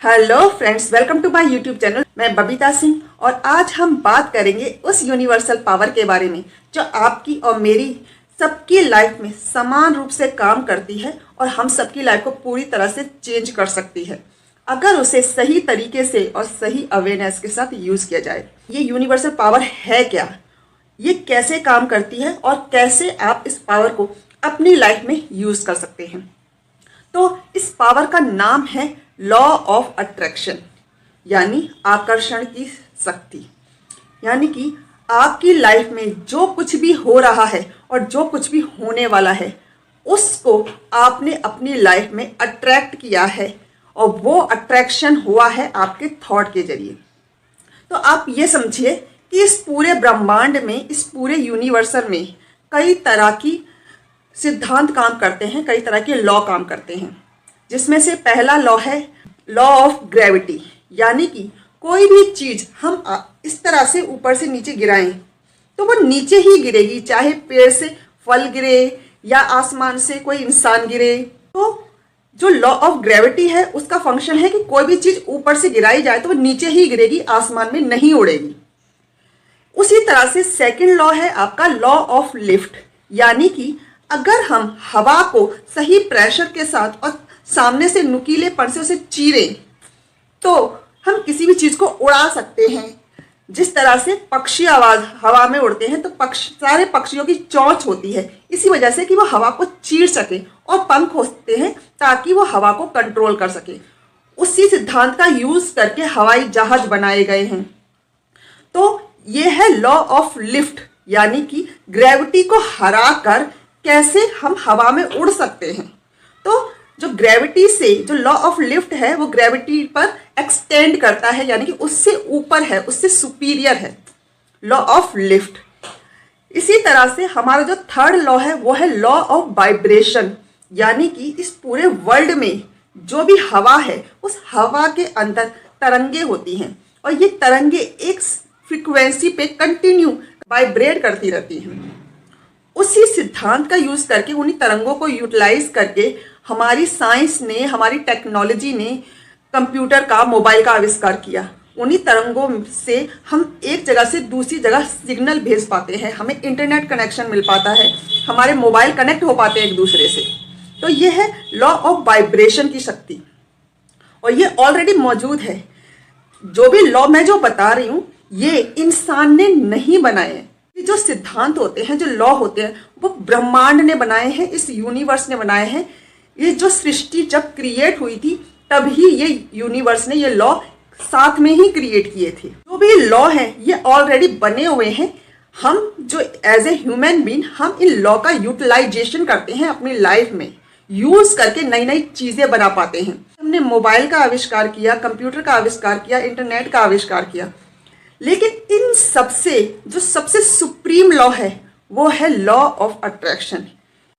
Hello friends, welcome to my YouTube channel. मैं बबीता सिंह और आज हम बात करेंगे उस यूनिवर्सल पावर के बारे में जो आपकी और मेरी सबकी लाइफ में समान रूप से काम करती है और हम सबकी लाइफ को पूरी तरह से चेंज कर सकती है अगर उसे सही तरीके से और सही अवेयरनेस के साथ यूज़ किया जाए। ये यूनिवर्सल पावर है क्या, ये कैसे काम करती है और कैसे आप इस पावर को अपनी लाइफ में यूज़ कर सकते हैं। तो इस पावर का नाम है लॉ ऑफ अट्रैक्शन, यानी आकर्षण की शक्ति। यानी कि आपकी लाइफ में जो कुछ भी हो रहा है और जो कुछ भी होने वाला है उसको आपने अपनी लाइफ में अट्रैक्ट किया है और वो अट्रैक्शन हुआ है आपके थॉट के जरिए। तो आप ये समझिए कि इस पूरे ब्रह्मांड में, इस पूरे यूनिवर्सल में कई तरह की सिद्धांत काम करते हैं, कई तरह के लॉ काम करते हैं, जिसमें से पहला लॉ है लॉ ऑफ ग्रेविटी। यानी कि कोई भी चीज़ हम इस तरह से ऊपर से नीचे गिराएं तो वो नीचे ही गिरेगी, चाहे पेड़ से फल गिरे या आसमान से कोई इंसान गिरे। तो जो लॉ ऑफ ग्रेविटी है उसका फंक्शन है कि कोई भी चीज़ ऊपर से गिराई जाए तो वो नीचे ही गिरेगी, आसमान में नहीं उड़ेगी। उसी तरह से सेकेंड लॉ है आपका लॉ ऑफ लिफ्ट। यानी कि अगर हम हवा को सही प्रेशर के साथ और सामने से नुकीलेपन से उसे चीरें तो हम किसी भी चीज़ को उड़ा सकते हैं। जिस तरह से पक्षी आवाज़ हवा में उड़ते हैं तो सारे पक्षियों की चोंच होती है इसी वजह से कि वो हवा को चीर सके, और पंख होते हैं ताकि वो हवा को कंट्रोल कर सके। उसी सिद्धांत का यूज़ करके हवाई जहाज बनाए गए हैं। तो ये है लॉ ऑफ लिफ्ट, यानी कि ग्रेविटी को हरा कर कैसे हम हवा में उड़ सकते हैं। तो जो ग्रेविटी से जो लॉ ऑफ लिफ्ट है वो ग्रेविटी पर एक्सटेंड करता है, यानी कि उससे ऊपर है, उससे सुपीरियर है लॉ ऑफ लिफ्ट। इसी तरह से हमारा जो थर्ड लॉ है वो है लॉ ऑफ वाइब्रेशन। यानी कि इस पूरे वर्ल्ड में जो भी हवा है उस हवा के अंदर तरंगे होती हैं और ये तरंगे एक फ्रीक्वेंसी पे कंटिन्यू वाइब्रेट करती रहती हैं। उसी सिद्धांत का यूज़ करके, उन्हीं तरंगों को यूटिलाइज करके हमारी साइंस ने, हमारी टेक्नोलॉजी ने कंप्यूटर का, मोबाइल का आविष्कार किया। उन्हीं तरंगों से हम एक जगह से दूसरी जगह सिग्नल भेज पाते हैं, हमें इंटरनेट कनेक्शन मिल पाता है, हमारे मोबाइल कनेक्ट हो पाते हैं एक दूसरे से। तो ये है लॉ ऑफ वाइब्रेशन की शक्ति और ये ऑलरेडी मौजूद है। जो भी लॉ मैं जो बता रही हूँ ये इंसान ने नहीं बनाए हैं। जो सिद्धांत होते हैं, जो लॉ होते हैं, वो ब्रह्मांड ने बनाए हैं, इस यूनिवर्स ने बनाए हैं। ये जो सृष्टि जब क्रिएट हुई थी तभी ये यूनिवर्स ने ये लॉ साथ में ही क्रिएट किए थे। जो भी लॉ हैं ये ऑलरेडी बने हुए हैं। हम जो एज ए ह्यूमन बीइंग हम इन लॉ का यूटिलाइजेशन करते हैं अपनी लाइफ में, यूज करके नई नई चीजें बना पाते हैं। हमने मोबाइल का आविष्कार किया, कंप्यूटर का आविष्कार किया, इंटरनेट का आविष्कार किया, लेकिन इन सबसे जो सबसे सुप्रीम लॉ है वो है लॉ ऑफ अट्रैक्शन।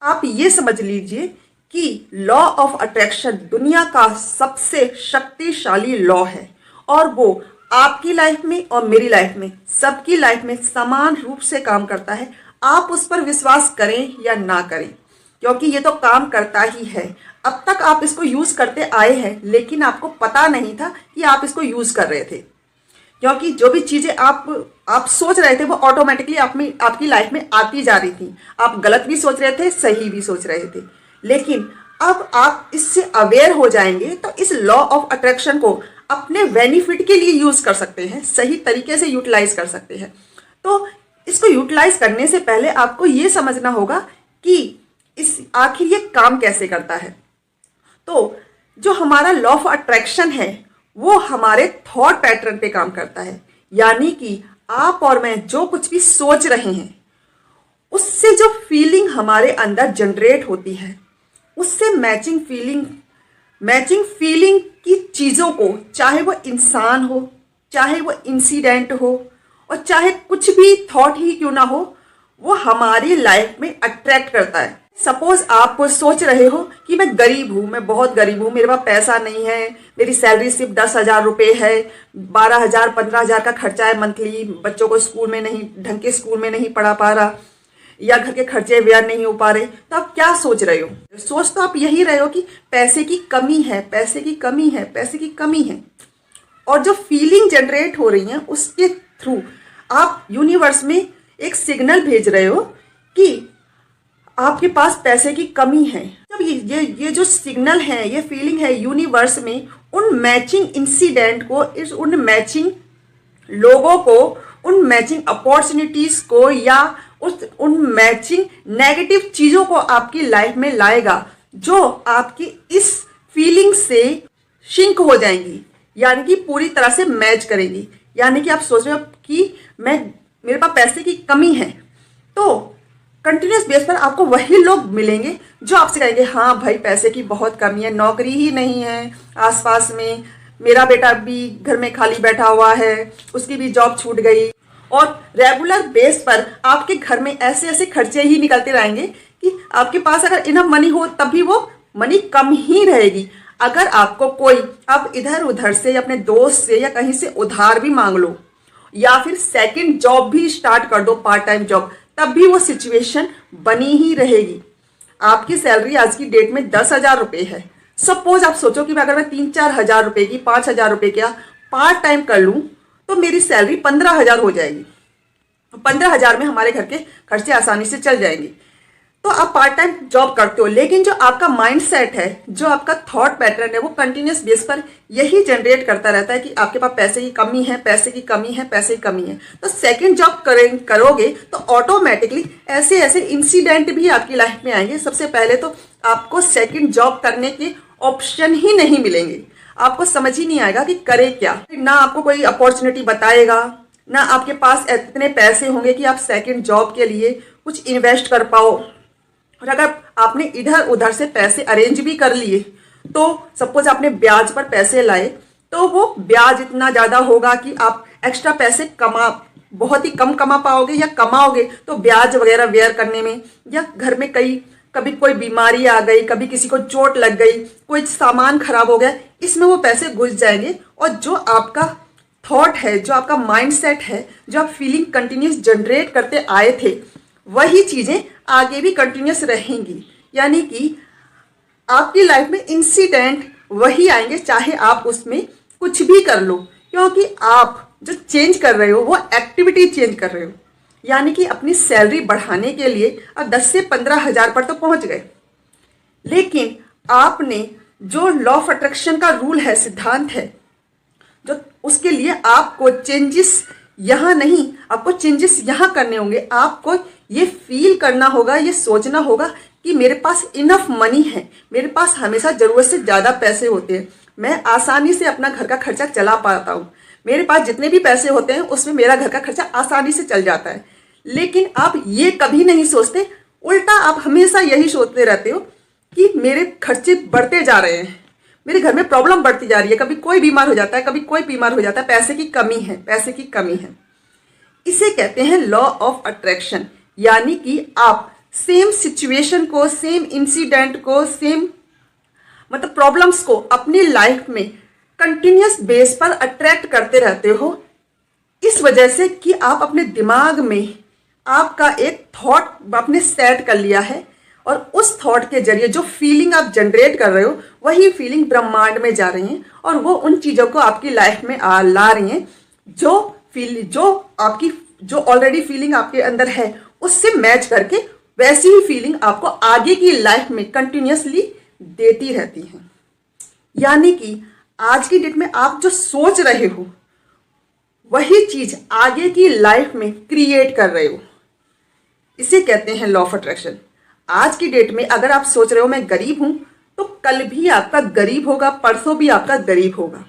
आप ये समझ लीजिए कि लॉ ऑफ अट्रैक्शन दुनिया का सबसे शक्तिशाली लॉ है और वो आपकी लाइफ में और मेरी लाइफ में, सबकी लाइफ में समान रूप से काम करता है। आप उस पर विश्वास करें या ना करें, क्योंकि ये तो काम करता ही है। अब तक आप इसको यूज़ करते आए हैं लेकिन आपको पता नहीं था कि आप इसको यूज़ कर रहे थे, क्योंकि जो भी चीज़ें आप सोच रहे थे वो ऑटोमेटिकली आपकी लाइफ में आती जा रही थी। आप गलत भी सोच रहे थे, सही भी सोच रहे थे, लेकिन अब आप इससे अवेयर हो जाएंगे तो इस लॉ ऑफ अट्रैक्शन को अपने बेनिफिट के लिए यूज़ कर सकते हैं, सही तरीके से यूटिलाइज कर सकते हैं। तो इसको यूटिलाइज करने से पहले आपको ये समझना होगा कि आखिर ये काम कैसे करता है। तो जो हमारा लॉ ऑफ अट्रैक्शन है वो हमारे थॉट पैटर्न पे काम करता है। यानी कि आप और मैं जो कुछ भी सोच रहे हैं उससे जो फीलिंग हमारे अंदर जनरेट होती है उससे मैचिंग फीलिंग की चीज़ों को, चाहे वो इंसान हो, चाहे वो इंसिडेंट हो और चाहे कुछ भी थॉट ही क्यों ना हो, वो हमारी लाइफ में अट्रैक्ट करता है। सपोज आप सोच रहे हो कि मैं गरीब हूँ, मैं बहुत गरीब हूँ, मेरे पास पैसा नहीं है, मेरी सैलरी सिर्फ 10,000 रुपये है, 12,000 15,000 का खर्चा है मंथली, बच्चों को स्कूल में नहीं, ढंग के स्कूल में नहीं पढ़ा पा रहा, या घर के खर्चे व्यय नहीं हो पा रहे, तो आप क्या सोच रहे हो? सोच तो आप यही रहे हो कि पैसे की कमी है, पैसे की कमी है, पैसे की कमी है। और जो फीलिंग जनरेट हो रही है उसके थ्रू आप यूनिवर्स में एक सिग्नल भेज रहे हो कि आपके पास पैसे की कमी है। जब ये जो सिग्नल है, ये फीलिंग है यूनिवर्स में, उन मैचिंग इंसिडेंट को, उन मैचिंग लोगों को, उन मैचिंग अपॉर्चुनिटीज को या उन मैचिंग नेगेटिव चीजों को आपकी लाइफ में लाएगा जो आपकी इस फीलिंग से शिंक हो जाएंगी, यानी कि पूरी तरह से मैच करेगी। यानी कि आप सोच रहे हो कि मेरे पास पैसे की कमी है, तो कंटिन्यूस बेस पर आपको वही लोग मिलेंगे जो आपसे कहेंगे हाँ भाई पैसे की बहुत कमी है, नौकरी ही नहीं है आसपास में, मेरा बेटा भी घर में खाली बैठा हुआ है, उसकी भी जॉब छूट गई। और रेगुलर बेस पर आपके घर में ऐसे ऐसे खर्चे ही निकलते रहेंगे कि आपके पास अगर इनफ मनी हो तब भी वो मनी कम ही रहेगी। अगर आपको कोई, आप इधर उधर से अपने दोस्त से या कहीं से उधार भी मांग लो या फिर सेकंड जॉब भी स्टार्ट कर दो, पार्ट टाइम जॉब, तब भी वो सिचुएशन बनी ही रहेगी। आपकी सैलरी आज की डेट में 10,000 रुपये है। सपोज आप सोचो कि अगर मैं 3-4 हज़ार रुपये की, 5,000 रुपये का पार्ट टाइम कर लूँ तो मेरी सैलरी 15,000 हो जाएगी। 15,000 में हमारे घर के खर्चे आसानी से चल जाएंगे। तो आप पार्ट टाइम जॉब करते हो, लेकिन जो आपका माइंड सेट है, जो आपका थॉट पैटर्न है, वो कंटिन्यूस बेस पर यही जनरेट करता रहता है कि आपके पास पैसे की कमी है, पैसे की कमी है, पैसे की कमी है। तो सेकंड जॉब करोगे तो ऑटोमेटिकली ऐसे ऐसे इंसिडेंट भी आपकी लाइफ में आएंगे। सबसे पहले तो आपको सेकंड जॉब करने के ऑप्शन ही नहीं मिलेंगे, आपको समझ ही नहीं आएगा कि करे क्या। ना आपको कोई अपॉर्चुनिटी बताएगा, ना आपके पास इतने पैसे होंगे कि आप सेकंड जॉब के लिए कुछ इन्वेस्ट कर पाओ। और अगर आपने इधर उधर से पैसे अरेंज भी कर लिए, तो सपोज आपने ब्याज पर पैसे लाए, तो वो ब्याज इतना ज़्यादा होगा कि आप एक्स्ट्रा पैसे बहुत ही कम कमा पाओगे, या कमाओगे तो ब्याज वगैरह व्यय करने में, या घर में कभी कोई बीमारी आ गई, कभी किसी को चोट लग गई, कोई सामान खराब हो गया, इसमें वो पैसे घुस जाएंगे। और जो आपका थॉट है, जो आपका माइंड सेट है, जो आप फीलिंग कंटिन्यूस जनरेट करते आए थे, वही चीज़ें आगे भी कंटिन्यूस रहेंगी। यानी कि आपकी लाइफ में इंसिडेंट वही आएंगे, चाहे आप उसमें कुछ भी कर लो, क्योंकि आप जो चेंज कर रहे हो वो एक्टिविटी चेंज कर रहे हो। यानी कि अपनी सैलरी बढ़ाने के लिए अब 10 से 15,000 पर तो पहुंच गए, लेकिन आपने जो लॉ ऑफ अट्रैक्शन का रूल है, सिद्धांत है, जो उसके लिए आपको चेंजेस यहाँ नहीं, आपको चेंजेस यहाँ करने होंगे। आपको ये फील करना होगा, ये सोचना होगा कि मेरे पास इनफ मनी है, मेरे पास हमेशा ज़रूरत से ज़्यादा पैसे होते हैं, मैं आसानी से अपना घर का खर्चा चला पाता हूँ, मेरे पास जितने भी पैसे होते हैं उसमें मेरा घर का खर्चा आसानी से चल जाता है। लेकिन आप ये कभी नहीं सोचते, उल्टा आप हमेशा यही सोचते रहते हो कि मेरे खर्चे बढ़ते जा रहे हैं, मेरे घर में प्रॉब्लम बढ़ती जा रही है, कभी कोई बीमार हो जाता है, कभी कोई बीमार हो जाता है, पैसे की कमी है, पैसे की कमी है। इसे कहते हैं लॉ ऑफ अट्रैक्शन। यानी कि आप सेम सिचुएशन को, सेम इंसिडेंट को, सेम मतलब प्रॉब्लम्स को अपनी लाइफ में कंटिन्यूस बेस पर अट्रैक्ट करते रहते हो, इस वजह से कि आप अपने दिमाग में आपका एक थॉट आपने सेट कर लिया है, और उस थॉट के जरिए जो फीलिंग आप जनरेट कर रहे हो वही फीलिंग ब्रह्मांड में जा रही हैं, और वो उन चीज़ों को आपकी लाइफ में ला रही हैं जो ऑलरेडी फीलिंग आपके अंदर है उससे मैच करके वैसी ही फीलिंग आपको आगे की लाइफ में कंटिन्यूसली देती रहती हैं। यानी कि आज की डेट में आप जो सोच रहे हो वही चीज आगे की लाइफ में क्रिएट कर रहे हो। इसे कहते हैं लॉ ऑफ अट्रैक्शन। आज की डेट में अगर आप सोच रहे हो मैं गरीब हूं, तो कल भी आपका गरीब होगा, परसों भी आपका गरीब होगा।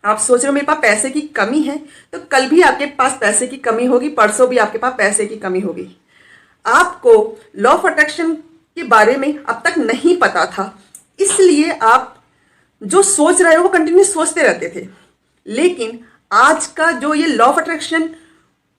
आप सोच रहे हो मेरे पास पैसे की कमी है, तो कल भी आपके पास पैसे की कमी होगी, परसों भी आपके पास पैसे की कमी होगी। आपको लॉ ऑफ अट्रैक्शन के बारे में अब तक नहीं पता था, इसलिए आप जो सोच रहे हो वो कंटिन्यू सोचते रहते थे। लेकिन आज का जो ये लॉ ऑफ अट्रैक्शन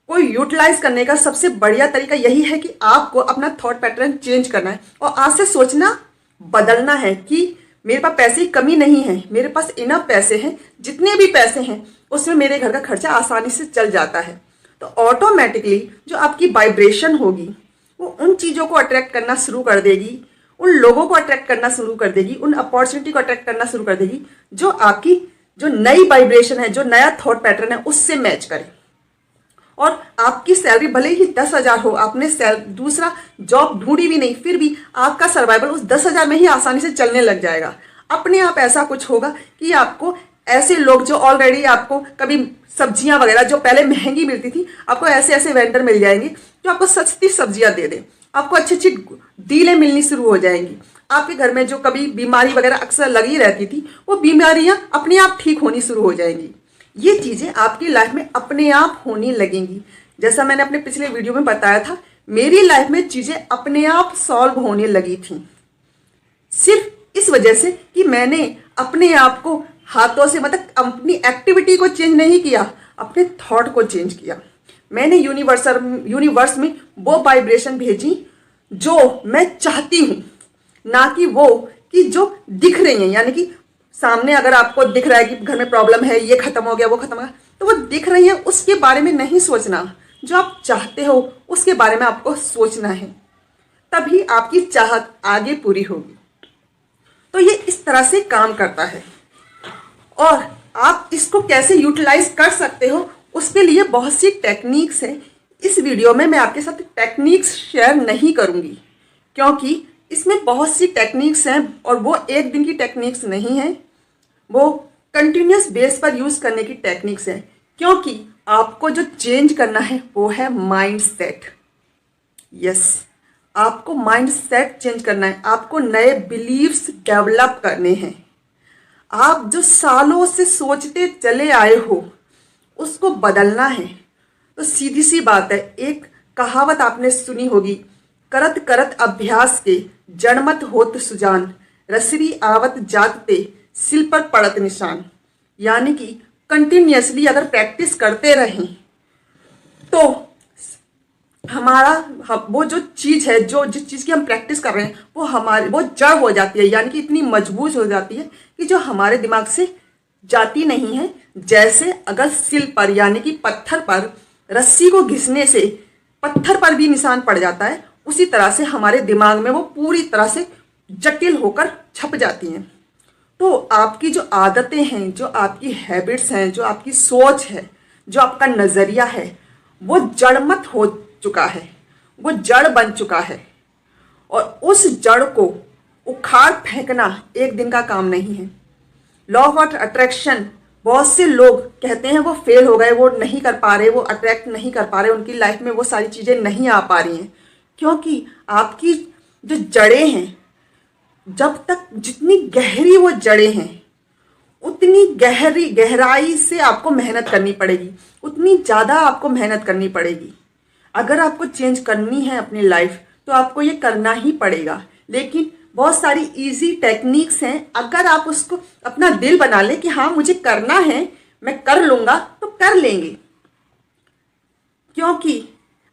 को यूटिलाइज करने का सबसे बढ़िया तरीका यही है कि आपको अपना थॉट पैटर्न चेंज करना है और आज से सोचना बदलना है कि मेरे पास पैसे की कमी नहीं है, मेरे पास इनफ पैसे हैं, जितने भी पैसे हैं उसमें मेरे घर का खर्चा आसानी से चल जाता है। तो ऑटोमेटिकली जो आपकी वाइब्रेशन होगी, वो उन चीज़ों को अट्रैक्ट करना शुरू कर देगी, उन लोगों को अट्रैक्ट करना शुरू कर देगी, उन अपॉर्चुनिटी को अट्रैक्ट करना शुरू कर देगी जो आपकी जो नई वाइब्रेशन है, जो नया थॉट पैटर्न है, उससे मैच करे। और आपकी सैलरी भले ही 10,000 हो, आपने दूसरा जॉब ढूंढी भी नहीं, फिर भी आपका सर्वाइवल उस 10,000 में ही आसानी से चलने लग जाएगा। अपने आप ऐसा कुछ होगा कि आपको ऐसे लोग जो ऑलरेडी आपको कभी सब्जियां वगैरह जो पहले महंगी मिलती थी, आपको ऐसे ऐसे वेंडर मिल जाएंगे जो आपको सस्ती सब्जियां दे दें, आपको अच्छी अच्छी डीलें मिलनी शुरू हो जाएंगी। आपके घर में जो कभी बीमारी वगैरह अक्सर लगी रहती थी, वो बीमारियां अपने आप ठीक होनी शुरू हो जाएंगी। ये चीज़ें आपकी लाइफ में अपने आप होने लगेंगी। जैसा मैंने अपने पिछले वीडियो में बताया था, मेरी लाइफ में चीज़ें अपने आप सॉल्व होने लगी थी, सिर्फ इस वजह से कि मैंने अपने आप को हाथों से, मतलब अपनी एक्टिविटी को चेंज नहीं किया, अपने थॉट को चेंज किया। मैंने यूनिवर्स में वो वाइब्रेशन भेजी जो मैं चाहती हूँ, ना कि वो कि जो दिख रही हैं। यानी कि सामने अगर आपको दिख रहा है कि घर में प्रॉब्लम है, ये खत्म हो गया, वो खत्म हो गया, तो वो दिख रही है, उसके बारे में नहीं सोचना। जो आप चाहते हो उसके बारे में आपको सोचना है, तभी आपकी चाहत आगे पूरी होगी। तो ये इस तरह से काम करता है और आप इसको कैसे यूटिलाइज कर सकते हो, उसके लिए बहुत सी टेक्निक्स हैं। इस वीडियो में मैं आपके साथ टेक्निक्स शेयर नहीं करूंगी, क्योंकि इसमें बहुत सी टेक्निक्स हैं और वो एक दिन की टेक्निक्स नहीं हैं, वो कंटिन्यूस बेस पर यूज़ करने की टेक्निक्स हैं। क्योंकि आपको जो चेंज करना है वो है माइंड सेट। यस, आपको माइंड सेट चेंज करना है, आपको नए बिलीव्स डेवलप करने हैं। आप जो सालों से सोचते चले आए हो उसको बदलना है। तो सीधी सी बात है, एक कहावत आपने सुनी होगी, करत करत अभ्यास के जड़मत होत सुजान, रसरी आवत जागते सिल पर पड़त निशान। यानी कि कंटिन्यूसली अगर प्रैक्टिस करते रहें तो हमारा वो जो चीज़ है, जो जिस चीज़ की हम प्रैक्टिस कर रहे हैं, वो जड़ हो जाती है। यानी कि इतनी मजबूत हो जाती है कि जो हमारे दिमाग से जाती नहीं है। जैसे अगर सिल पर यानी कि पत्थर पर रस्सी को घिसने से पत्थर पर भी निशान पड़ जाता है, उसी तरह से हमारे दिमाग में वो पूरी तरह से जटिल होकर छप जाती हैं। तो आपकी जो आदतें हैं, जो आपकी हैबिट्स हैं, जो आपकी सोच है, जो आपका नज़रिया है, वो जड़मत हो चुका है, वो जड़ बन चुका है। और उस जड़ को उखाड़ फेंकना एक दिन का काम नहीं है। लॉ ऑफ अट्रैक्शन, बहुत से लोग कहते हैं वो फेल हो गए, वो नहीं कर पा रहे, वो अट्रैक्ट नहीं कर पा रहे, उनकी लाइफ में वो सारी चीज़ें नहीं आ पा रही हैं, क्योंकि आपकी जो जड़ें हैं, जब तक जितनी गहरी वो जड़ें हैं, उतनी गहराई से आपको मेहनत करनी पड़ेगी, उतनी ज़्यादा आपको मेहनत करनी पड़ेगी। अगर आपको चेंज करनी है अपनी लाइफ तो आपको ये करना ही पड़ेगा। लेकिन बहुत सारी इजी टेक्निक्स हैं, अगर आप उसको अपना दिल बना लें कि हाँ मुझे करना है, मैं कर लूँगा, तो कर लेंगे। क्योंकि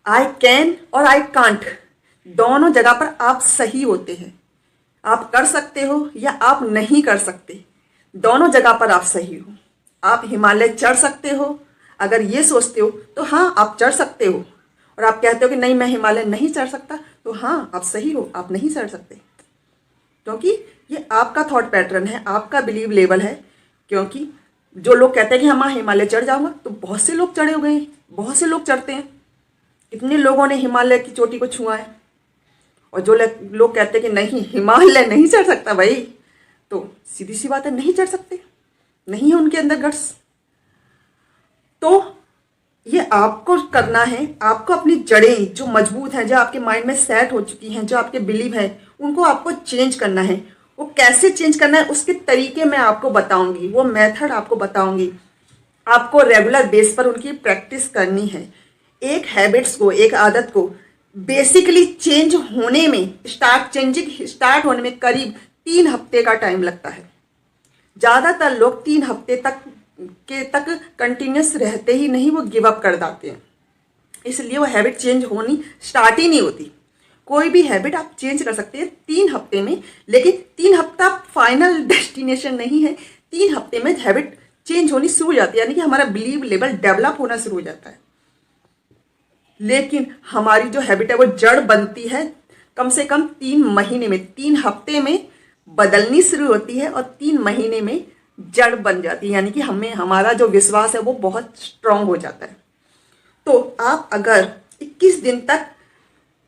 आई कैन और आई कांट दोनों जगह पर आप सही होते हैं। आप कर सकते हो या आप नहीं कर सकते, दोनों जगह पर आप सही हो। आप हिमालय चढ़ सकते हो, अगर ये सोचते हो तो हाँ आप चढ़ सकते हो। और आप कहते हो कि नहीं मैं हिमालय नहीं चढ़ सकता, तो हाँ आप सही हो, आप नहीं चढ़ सकते, क्योंकि ये आपका थॉट पैटर्न है, आपका बिलीव लेवल है। क्योंकि जो लोग कहते हैं कि हाँ हिमालय चढ़ जाऊँगा, तो बहुत से लोग चढ़े हुए हैं, बहुत से लोग चढ़ते हैं। कितने लोगों ने हिमालय की चोटी को छुआ है। और जो लोग कहते हैं कि नहीं हिमालय नहीं चढ़ सकता भाई, तो सीधी सी बात है, नहीं चढ़ सकते, नहीं है उनके अंदर गट्स। तो ये आपको करना है, आपको अपनी जड़ें जो मजबूत हैं, जो आपके माइंड में सेट हो चुकी हैं, जो आपके बिलीव हैं, उनको आपको चेंज करना है। वो कैसे चेंज करना है उसके तरीके मैं आपको बताऊंगी, वो मेथड आपको बताऊंगी। आपको रेगुलर बेस पर उनकी प्रैक्टिस करनी है। एक हैबिट्स को, एक आदत को बेसिकली चेंज होने में, स्टार्ट होने में करीब 3 हफ्ते का टाइम लगता है। ज़्यादातर लोग 3 हफ्ते तक कंटिन्यूस रहते ही नहीं, वो गिव अप कर जाते हैं। इसलिए वो हैबिट चेंज होनी स्टार्ट ही नहीं होती। कोई भी हैबिट आप चेंज कर सकते हैं 3 हफ्ते में, लेकिन 3 हफ्ता फाइनल डेस्टिनेशन नहीं है। 3 हफ्ते में हैबिट चेंज होनी शुरू हो जाती है, यानी कि हमारा बिलीव लेवल डेवलप होना शुरू हो जाता है। लेकिन हमारी जो हैबिट है वो जड़ बनती है कम से कम 3 महीने में, 3 हफ्ते में बदलनी शुरू होती है और 3 महीने में जड़ बन जाती है, यानी कि हमें हमारा जो विश्वास है वो बहुत स्ट्रांग हो जाता है। तो आप अगर 21 दिन तक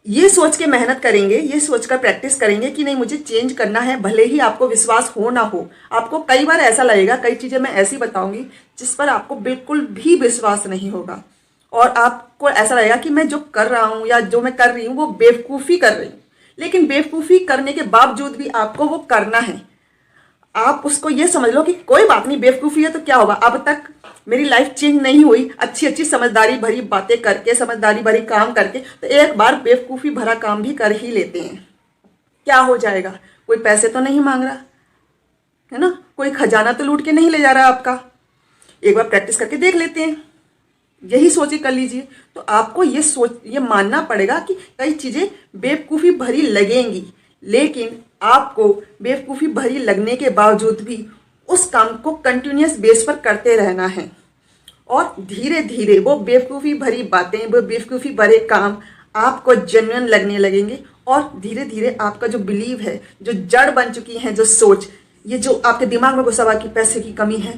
ये सोच के मेहनत करेंगे, ये सोचकर प्रैक्टिस करेंगे कि नहीं मुझे चेंज करना है, भले ही आपको विश्वास हो ना हो। आपको कई बार ऐसा लगेगा, कई चीज़ें मैं ऐसी बताऊंगी जिस पर आपको बिल्कुल भी विश्वास नहीं होगा और आपको ऐसा लगेगा कि मैं जो कर रहा हूँ या जो मैं कर रही हूँ वो बेवकूफ़ी कर रही हूँ। लेकिन बेवकूफ़ी करने के बावजूद भी आपको वो करना है। आप उसको ये समझ लो कि कोई बात नहीं, बेवकूफ़ी है तो क्या होगा, अब तक मेरी लाइफ चेंज नहीं हुई, अच्छी अच्छी समझदारी भरी बातें करके, समझदारी भरी काम करके, तो एक बार बेवकूफ़ी भरा काम भी कर ही लेते हैं। क्या हो जाएगा, कोई पैसे तो नहीं मांग रहा है ना, कोई खजाना तो लूट के नहीं ले जा रहा आपका। एक बार प्रैक्टिस करके देख लेते हैं, यही सोचे कर लीजिए। तो आपको ये मानना पड़ेगा कि कई चीज़ें बेवकूफ़ी भरी लगेंगी, लेकिन आपको बेवकूफ़ी भरी लगने के बावजूद भी उस काम को कंटिन्यूस बेस पर करते रहना है और धीरे धीरे वो बेवकूफ़ी भरी बातें, वो बेवकूफ़ी भरे काम आपको जेन्युइन लगने लगेंगे और धीरे धीरे आपका जो बिलीव है, जो जड़ बन चुकी है, जो सोच, ये जो आपके दिमाग में घुसा हुआ कि पैसे की कमी है,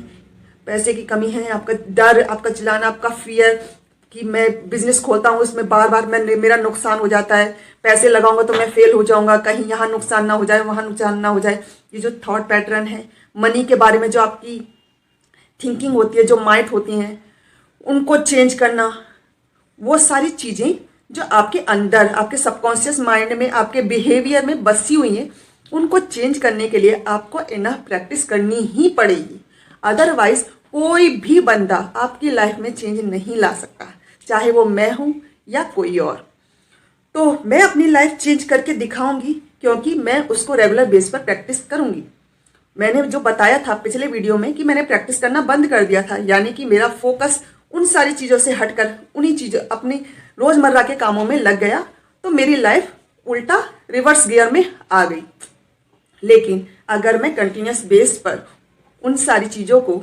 पैसे की कमी है, आपका डर, आपका चिल्लाना, आपका फियर कि मैं बिजनेस खोलता हूँ उसमें बार बार मेरा नुकसान हो जाता है, पैसे लगाऊंगा तो मैं फेल हो जाऊंगा, कहीं यहाँ नुकसान ना हो जाए, वहाँ नुकसान ना हो जाए। ये जो थॉट पैटर्न है, मनी के बारे में जो आपकी थिंकिंग होती है, जो माइंड होती हैं, उनको चेंज करना, वो सारी चीज़ें जो आपके अंदर, आपके सबकॉन्शियस माइंड में, आपके बिहेवियर में बसी हुई हैं, उनको चेंज करने के लिए आपको इनफ प्रैक्टिस करनी ही पड़ेगी। अदरवाइज कोई भी बंदा आपकी लाइफ में चेंज नहीं ला सकता, चाहे वो मैं हूँ या कोई और। तो मैं अपनी लाइफ चेंज करके दिखाऊंगी, क्योंकि मैं उसको रेगुलर बेस पर प्रैक्टिस करूंगी। मैंने जो बताया था पिछले वीडियो में कि मैंने प्रैक्टिस करना बंद कर दिया था, यानी कि मेरा फोकस उन सारी चीज़ों से हटकर उन्हीं चीज़ों, अपनी रोज़मर्रा के कामों में लग गया, तो मेरी लाइफ उल्टा रिवर्स गियर में आ गई। लेकिन अगर मैं कंटिन्यूस बेस पर उन सारी चीज़ों को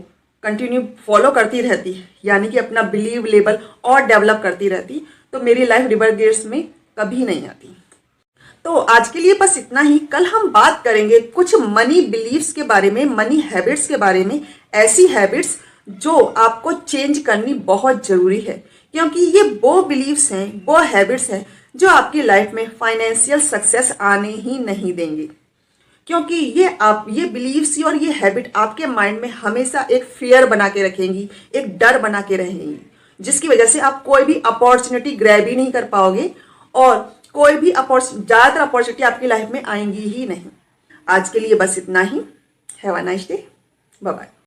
कंटिन्यू फॉलो करती रहती, यानी कि अपना बिलीव लेवल और डेवलप करती रहती, तो मेरी लाइफ रिवर्स गियर्स में कभी नहीं आती। तो आज के लिए बस इतना ही। कल हम बात करेंगे कुछ मनी बिलीव्स के बारे में, मनी हैबिट्स के बारे में, ऐसी हैबिट्स जो आपको चेंज करनी बहुत ज़रूरी है, क्योंकि ये वो बिलीव्स हैं, वो हैबिट्स हैं जो आपकी लाइफ में फाइनेंशियल सक्सेस आने ही नहीं देंगे। क्योंकि ये बिलीव्स और ये हैबिट आपके माइंड में हमेशा एक फियर बना के रखेंगी, एक डर बना के रहेंगी, जिसकी वजह से आप कोई भी अपॉर्चुनिटी ग्रैब ही नहीं कर पाओगे और कोई भी ज़्यादातर अपॉर्चुनिटी आपकी लाइफ में आएंगी ही नहीं। आज के लिए बस इतना ही। Have a nice day, bye bye.